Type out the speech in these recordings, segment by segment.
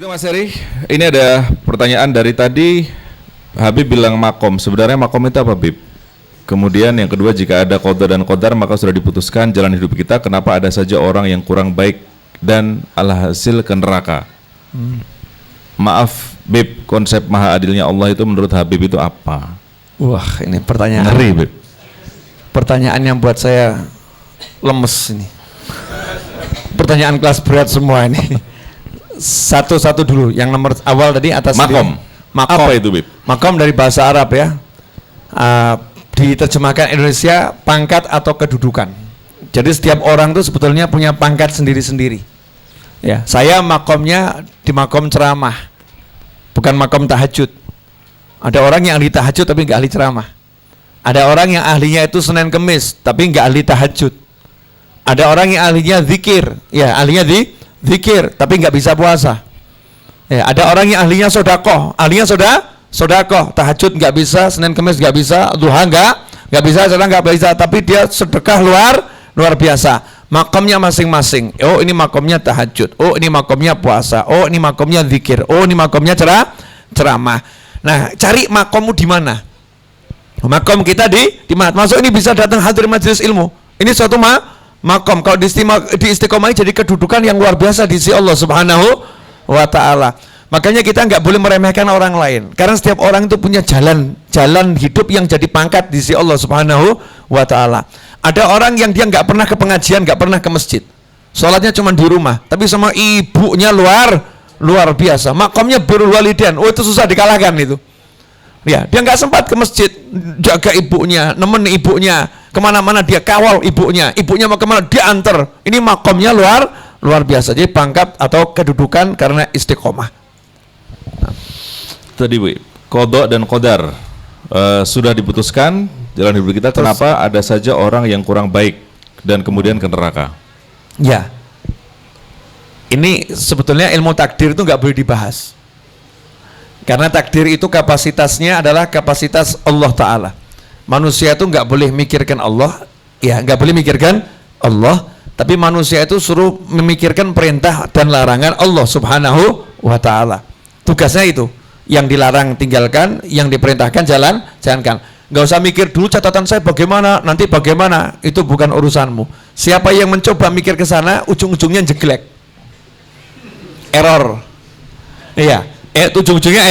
Begitu Mas Heri, ini ada pertanyaan dari tadi. Habib bilang makom, sebenarnya makom itu apa Bib? Kemudian yang kedua, jika ada qada dan qadar maka sudah diputuskan jalan hidup kita, kenapa ada saja orang yang kurang baik dan alhasil ke neraka? Maaf Bib, konsep maha adilnya Allah itu menurut Habib itu apa? Wah, ini pertanyaan Ngeri Bib. Pertanyaan yang buat saya lemes ini. Pertanyaan kelas berat semua ini. Satu-satu dulu, yang nomor awal tadi atas Makom. Makom. Apa itu Bib? Makom dari bahasa Arab ya. Diterjemahkan Indonesia pangkat atau kedudukan. Jadi setiap orang itu sebetulnya punya pangkat sendiri-sendiri. Ya, saya makomnya di makom ceramah, bukan makom tahajud. Ada orang yang ahli tahajud tapi nggak ahli ceramah. Ada orang yang ahlinya itu Senin Kemis tapi nggak ahli tahajud. Ada orang yang ahlinya zikir, ya ahlinya zikir tapi nggak bisa puasa. Ya, ada orang yang ahlinya sodakoh, sodakoh, tahajud nggak bisa, Senin Kemis nggak bisa, duha nggak bisa, sedang nggak bisa, tapi dia sedekah luar biasa. Makomnya masing-masing. Oh ini makomnya tahajud, oh ini makomnya puasa, oh ini makomnya zikir, oh ini makomnya ceramah. Nah, cari makommu di mana? Makom kita di mana? Masuk ini bisa datang hadir majelis ilmu. Ini suatu makom. Kalau di istiqomah jadi kedudukan yang luar biasa di sisi Allah Subhanahu wa ta'ala. Makanya kita nggak boleh meremehkan orang lain, karena setiap orang itu punya jalan hidup yang jadi pangkat di sisi Allah Subhanahu wa ta'ala. Ada orang yang dia nggak pernah ke pengajian, nggak pernah ke masjid, sholatnya cuma di rumah, tapi sama ibunya luar biasa, makomnya birrul walidain. Oh itu susah dikalahkan itu. Ya, dia nggak sempat ke masjid, jaga ibunya, nemen ibunya, kemana-mana dia kawal ibunya mau kemana dia antar. Ini makomnya luar biasa. Jadi pangkat atau kedudukan karena istiqomah. Tadi Bu, qada dan qadar sudah diputuskan jalan hidup kita. Kenapa ada saja orang yang kurang baik dan kemudian ke neraka? Ya, ini sebetulnya ilmu takdir itu nggak boleh dibahas, karena takdir itu kapasitasnya adalah kapasitas Allah Ta'ala. Manusia itu nggak boleh mikirkan Allah, ya nggak boleh mikirkan Allah, tapi manusia itu suruh memikirkan perintah dan larangan Allah Subhanahu wa Ta'ala. Tugasnya itu, yang dilarang tinggalkan, yang diperintahkan jalankan. Nggak usah mikir dulu catatan saya bagaimana, nanti bagaimana, itu bukan urusanmu. Siapa yang mencoba mikir ke sana, ujung-ujungnya jeglek, error. Iya, ujung-ujungnya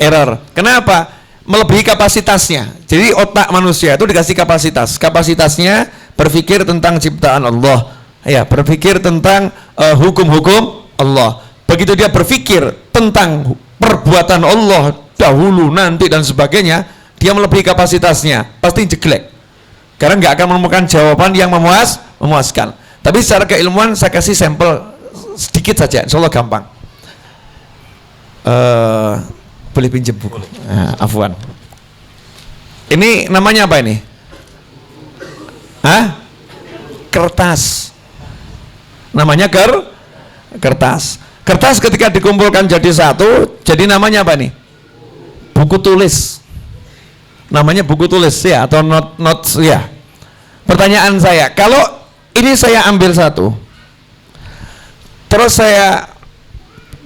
error. Kenapa? Melebihi kapasitasnya. Jadi otak manusia itu dikasih kapasitasnya berpikir tentang ciptaan Allah, ya, berpikir tentang hukum-hukum Allah. Begitu dia berpikir tentang perbuatan Allah dahulu, nanti dan sebagainya, dia melebihi kapasitasnya, pasti jeglek, karena nggak akan menemukan jawaban yang memuaskan. Tapi secara keilmuan saya kasih sampel sedikit saja, insya Allah gampang. Boleh pinjam buku? Afwan. Ini namanya apa ini? Kertas. Namanya kertas. Kertas ketika dikumpulkan jadi satu, jadi namanya apa nih? Buku tulis. Namanya buku tulis ya, atau notes ya. Pertanyaan saya, kalau ini saya ambil satu, terus saya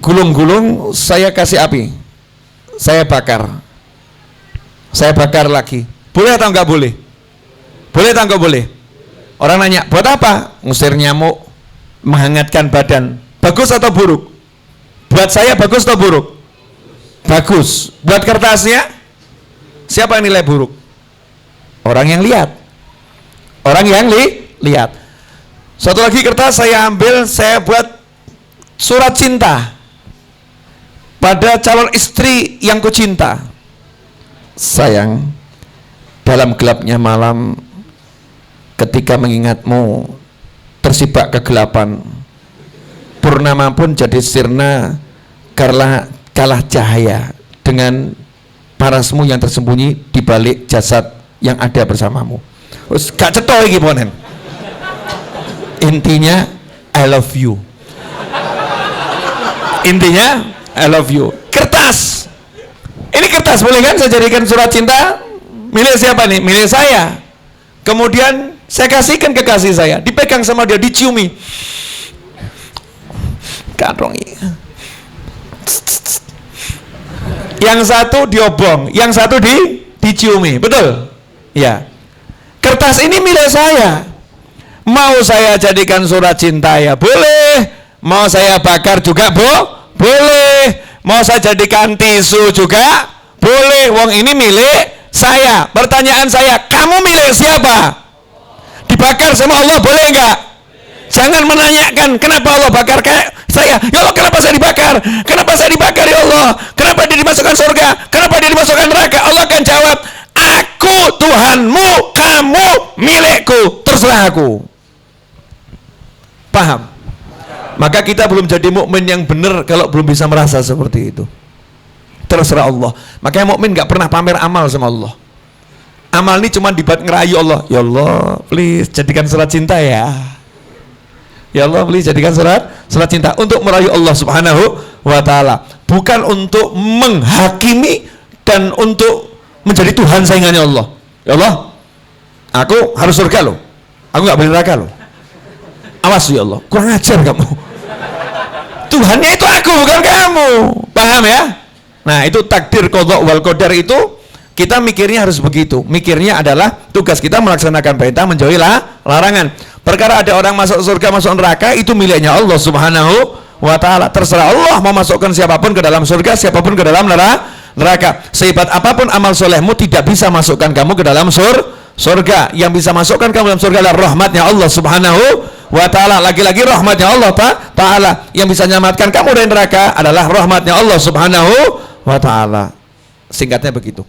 gulung-gulung, saya kasih api, saya bakar lagi, boleh atau enggak boleh? Boleh atau enggak boleh? Orang nanya, buat apa? Ngusir nyamuk, menghangatkan badan. Bagus atau buruk? Buat saya bagus atau buruk? Bagus. Buat kertasnya, siapa yang nilai buruk? Orang yang lihat. Lihat. Satu lagi kertas saya ambil, saya buat surat cinta pada calon istri yang kucinta. Sayang, dalam gelapnya malam, ketika mengingatmu tersibak kegelapan, purnama pun jadi sirna, kalah cahaya dengan parasmu yang tersembunyi di balik jasad yang ada bersamamu. Gak cetol lagi ponen. Intinya I love you. Intinya I love you. Kertas. Ini kertas boleh kan saya jadikan surat cinta? Milik siapa nih? Milik saya. Kemudian saya kasihkan ke kasih saya, dipegang sama dia, diciumi. Kadrong. yang satu diobong, yang satu diciumi, betul? Ya. Kertas ini milik saya. Mau saya jadikan surat cinta ya boleh, mau saya bakar juga boleh, mau saya jadikan tisu juga boleh. Wong ini milik saya. Pertanyaan saya, kamu milik siapa? Dibakar sama Allah boleh enggak? Jangan menanyakan kenapa Allah bakar kayak saya. Ya Allah, kenapa saya dibakar? Kenapa saya dibakar ya Allah? Kenapa dia dimasukkan surga? Kenapa dia dimasukkan neraka? Allah akan jawab, aku Tuhanmu, kamu milikku, terserah aku. Paham? Maka kita belum jadi mukmin yang benar kalau belum bisa merasa seperti itu. Terserah Allah. Makanya mukmin nggak pernah pamer amal sama Allah. Amal ini cuma dibuat ngerayu Allah. Ya Allah, please jadikan surat cinta ya. Ya Allah, please jadikan surat cinta untuk merayu Allah Subhanahu wa taala, bukan untuk menghakimi dan untuk menjadi Tuhan saingannya Allah. Ya Allah, aku harus surga loh. Aku nggak boleh neraka loh. Awas ya Allah, kurang ajar kamu. Tuhannya itu aku, bukan kamu. Paham ya? Nah, itu takdir qadha wal qadar itu kita mikirnya harus begitu. Mikirnya adalah tugas kita melaksanakan perintah, menjauhi larangan. Perkara ada orang masuk surga, masuk neraka, itu miliknya Allah Subhanahu wa taala. Terserah Allah mau masukkan siapapun ke dalam surga, siapapun ke dalam neraka. Sehebat apapun amal solehmu tidak bisa masukkan kamu ke dalam surga. Yang bisa masukkan kamu dalam surga adalah rahmatnya Allah Subhanahu wa taala. Lagi-lagi rahmatnya Allah taala. Yang bisa menyelamatkan kamu dari neraka adalah rahmatnya Allah Subhanahu wa taala. Singkatnya begitu.